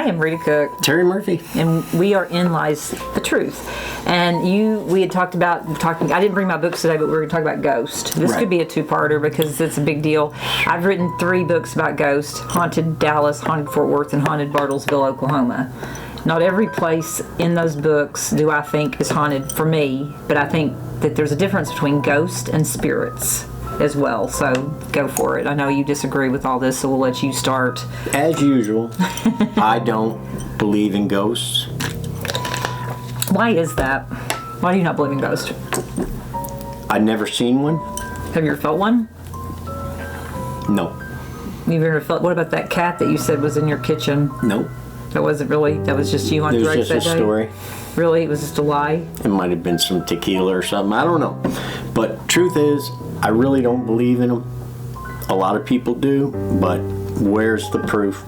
I am Rita Cook. Terry Murphy. And we are in Lies the Truth. And we had talked about, I didn't bring my books today, but we were going to talk about ghost. This could be a two-parter because it's a big deal. I've written 3 books about ghosts: Haunted Dallas, Haunted Fort Worth, and Haunted Bartlesville, Oklahoma. Not every place in those books do I think is haunted for me, but I think that there's a difference between ghosts and spirits as well. So go for it. I know you disagree with all this, so we'll let you start. As usual, I don't believe in ghosts. Why is that? Why do you not believe in ghosts? I've never seen one. Have you ever felt one? No. You've ever felt? What about that cat that you said was in your kitchen? Nope. That wasn't really. That was just you on drugs that day. It was just a story. Really, it was just a lie. It might have been some tequila or something. I don't know. But truth is, I really don't believe in them. A lot of people do, but where's the proof?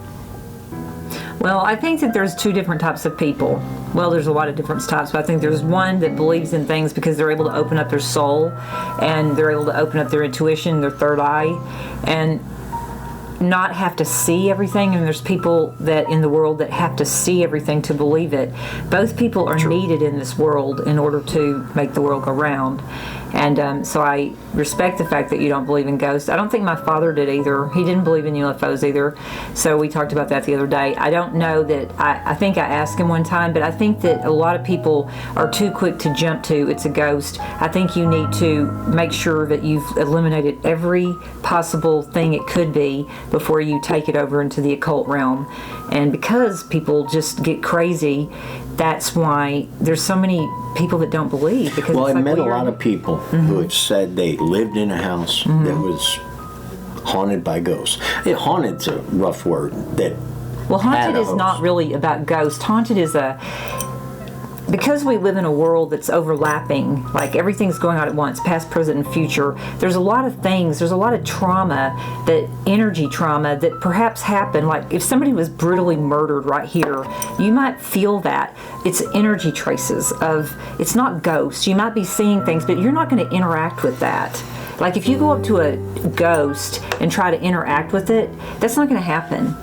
Well, I think that there's 2 different types of people. Well, there's a lot of different types, but I think there's one that believes in things because they're able to open up their soul, and they're able to open up their intuition, their third eye, and not have to see everything. And there's people that in the world that have to see everything to believe it. Both people are needed in this world in order to make the world go round. And so I respect the fact that you don't believe in ghosts. I don't think my father did either. He didn't believe in UFOs either. So we talked about that the other day. I don't know that, I think I asked him one time, but I think that a lot of people are too quick to jump to it's a ghost. I think you need to make sure that you've eliminated every possible thing it could be before you take it over into the occult realm. And because people just get crazy, that's why there's so many people that don't believe. Because well, it's I like met weird. A lot of people who have said they lived in a house that was haunted by ghosts. Haunted's a rough word. Well, haunted is not really about ghosts. Haunted is because we live in a world that's overlapping, like everything's going on at once, past, present, and future. There's a lot of things, there's a lot of trauma, that energy trauma that perhaps happened. Like if somebody was brutally murdered right here, you might feel that. It's energy traces of, it's not ghosts. You might be seeing things, but you're not going to interact with that. Like if you go up to a ghost and try to interact with it, that's not going to happen.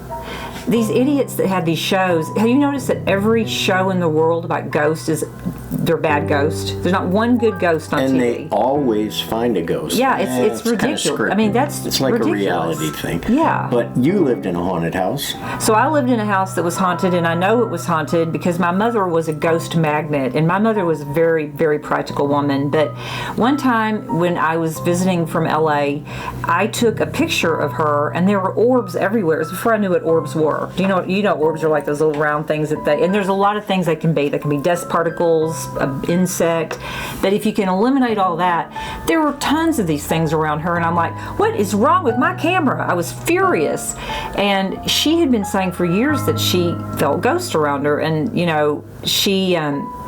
These idiots that have these shows, have you noticed that every show in the world about ghosts they're bad ghosts? There's not one good ghost on TV. And they always find a ghost. Yeah, it's ridiculous. I mean, it's like ridiculous. A reality thing. Yeah. But you lived in a haunted house. So I lived in a house that was haunted, and I know it was haunted because my mother was a ghost magnet, and my mother was a very, very practical woman. But one time when I was visiting from LA, I took a picture of her, and there were orbs everywhere. It was before I knew what orbs were. Do you know orbs are like those little round things and there's a lot of things they can be. They can be dust particles, an insect. But if you can eliminate all that, there were tons of these things around her, and I'm like, what is wrong with my camera? I was furious. And she had been saying for years that she felt ghosts around her, and she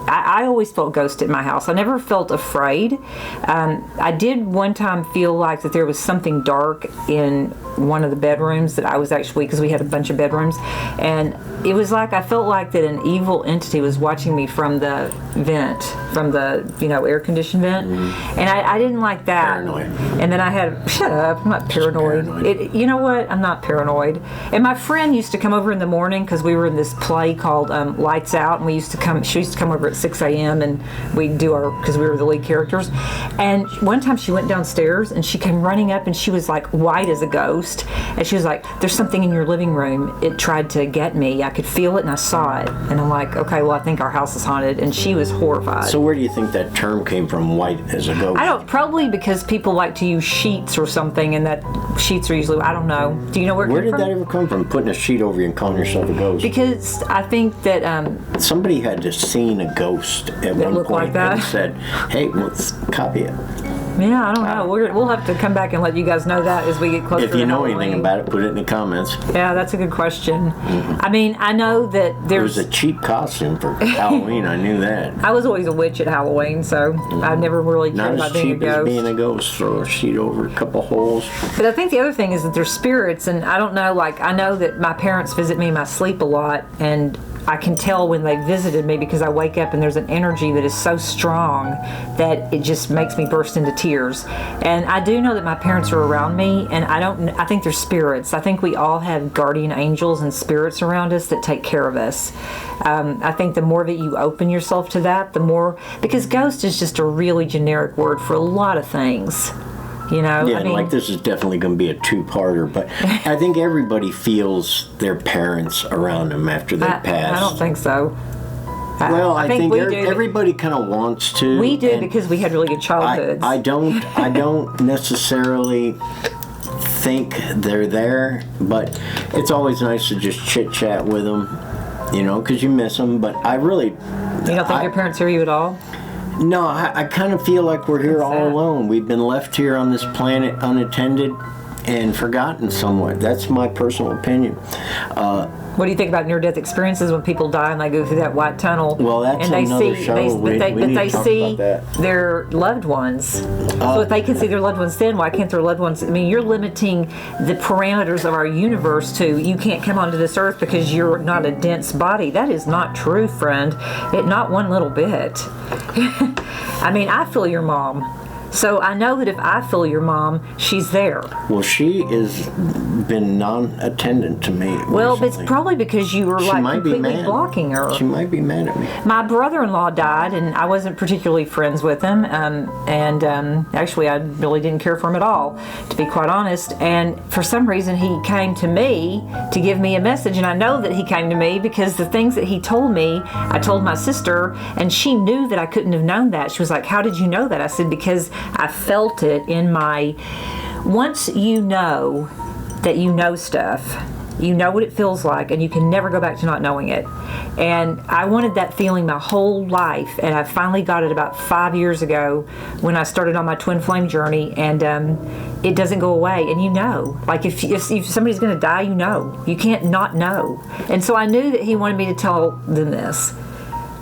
I always felt ghosts at my house. I never felt afraid. I did one time feel like that there was something dark in one of the bedrooms that I was actually, because we had a bunch of bedrooms, and it was like I felt like that an evil entity was watching me from the vent, from the air conditioned vent, and I didn't like that. Paranoid. And then I had, shut up, I'm not paranoid. You know what? I'm not paranoid. And my friend used to come over in the morning because we were in this play called Lights Out, and she used to come over at 6 a.m. and we'd do because we were the lead characters. And one time she went downstairs and she came running up and she was like white as a ghost. And she was like, there's something in your living room. It tried to get me. I could feel it and I saw it. And I'm like, okay, well, I think our house is haunted. And she was horrified. So where do you think that term came from, white as a ghost? Probably because people like to use sheets or something, and that sheets are usually, I don't know. Do you know where it came from? Where did that ever come from, putting a sheet over you and calling yourself a ghost? Because I think that somebody had just seen a ghost at one point like that? And said, hey, let's copy it. Yeah, I don't know. We'll have to come back and let you guys know that as we get closer to If you know Halloween. anything about it, put it in the comments. Yeah, that's a good question. I mean, I know that It was a cheap costume for Halloween. I knew that. I was always a witch at Halloween, so I never really cared about being a Not as cheap as ghost. being a ghost. Throw a sheet over a couple holes. But I think the other thing is that they're spirits, and I don't know, like, I know that my parents visit me in my sleep a lot, and I can tell when they visited me because I wake up and there's an energy that is so strong that it just makes me burst into tears. And I do know that my parents are around me, and I think they're spirits. I think we all have guardian angels and spirits around us that take care of us. I think the more that you open yourself to that, the more, because ghost is just a really generic word for a lot of things. You know, yeah, like this is definitely going to be a two-parter, but I think everybody feels their parents around them after they pass. I don't think so. Well, I think everybody kind of wants to. We do because we had really good childhoods. I don't necessarily think they're there, but it's always nice to just chit-chat with them, you know, because you miss them. But I really... You don't think your parents hear you at all? No, I kind of feel like we're here all alone. We've been left here on this planet unattended and forgotten somewhat. That's my personal opinion. What do you think about near-death experiences when people die and they go through that white tunnel? Well, that's and they another see, show. But they see their loved ones. So if they can see their loved ones then, why can't their loved ones? I mean, you're limiting the parameters of our universe to you can't come onto this earth because you're not a dense body. That is not true, friend. Not one little bit. I mean, I feel your mom. So I know that if I feel your mom, she's there. Well, she has been non-attendant to me. Well, recently. it's probably because you were completely blocking her. She might be mad at me. My brother-in-law died, and I wasn't particularly friends with him. Actually, I really didn't care for him at all, to be quite honest. And for some reason, he came to me to give me a message. And I know that he came to me because the things that he told me, I told my sister, and she knew that I couldn't have known that. She was like, "How did you know that?" I said, "Because I felt it in my..." Once you know that you know stuff, you know what it feels like, and you can never go back to not knowing it. And I wanted that feeling my whole life, and I finally got it about 5 years ago when I started on my twin flame journey, and it doesn't go away. And you know, like if somebody's going to die, you know. You can't not know. And so I knew that he wanted me to tell them this.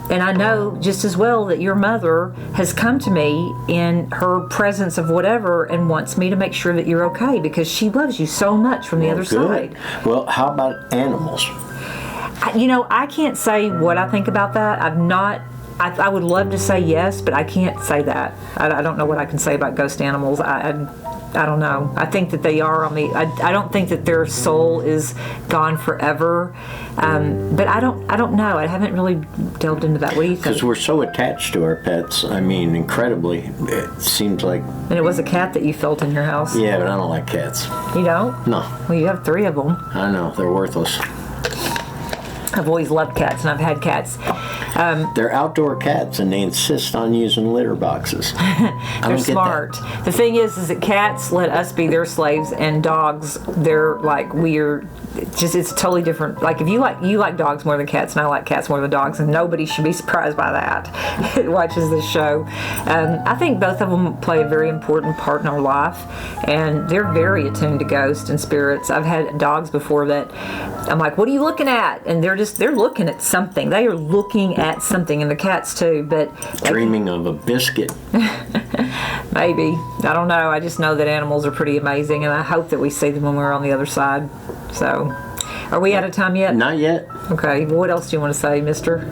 And I know just as well that your mother has come to me in her presence of whatever and wants me to make sure that you're okay because she loves you so much from the other side. Well, how about animals? I can't say what I think about that. I would love to say yes, but I can't say that. I don't know what I can say about ghost animals. I don't know. I think that they are on the... I don't think that their soul is gone forever. But I don't know. I haven't really delved into that. What do you think? Because we're so attached to our pets. I mean, incredibly. It seems like... And it was a cat that you felt in your house? Yeah, but I don't like cats. You don't? No. Well, you have 3 of them. I know. They're worthless. I've always loved cats, and I've had cats. They're outdoor cats, and they insist on using litter boxes. They're smart. The thing is that cats let us be their slaves, and dogs, they're like weird. It's totally different. Like if you like dogs more than cats, and I like cats more than dogs, and nobody should be surprised by that. Who watches this show. I think both of them play a very important part in our life, and they're very attuned to ghosts and spirits. I've had dogs before that I'm like, "What are you looking at?" And they're looking at something. They are looking at something, and the cats too. But dreaming of a biscuit. Maybe. I don't know. I just know that animals are pretty amazing, and I hope that we see them when we're on the other side. So, are we out of time yet? Not yet. Okay. Well, what else do you want to say, mister?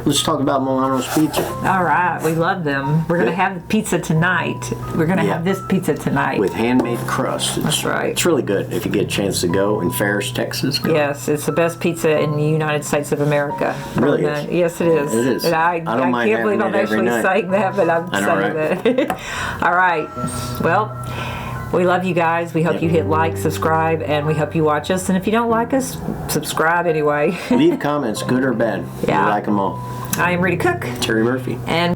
Let's talk about Milano's Pizza. All right. We love them. We're going to have pizza tonight. We're going to have this pizza tonight. With handmade crust. That's right. It's really good if you get a chance to go in Ferris, Texas. Go. Yes, it's the best pizza in the United States of America. Really is. Yes, it is. It is. And I can't believe I'm actually saying that, but I'm saying that. All right. Well, we love you guys. We hope you hit like, subscribe, and we hope you watch us. And if you don't like us, subscribe anyway. Leave comments, good or bad. Yeah. We like them all. I am Rita Cook. Terry Murphy. And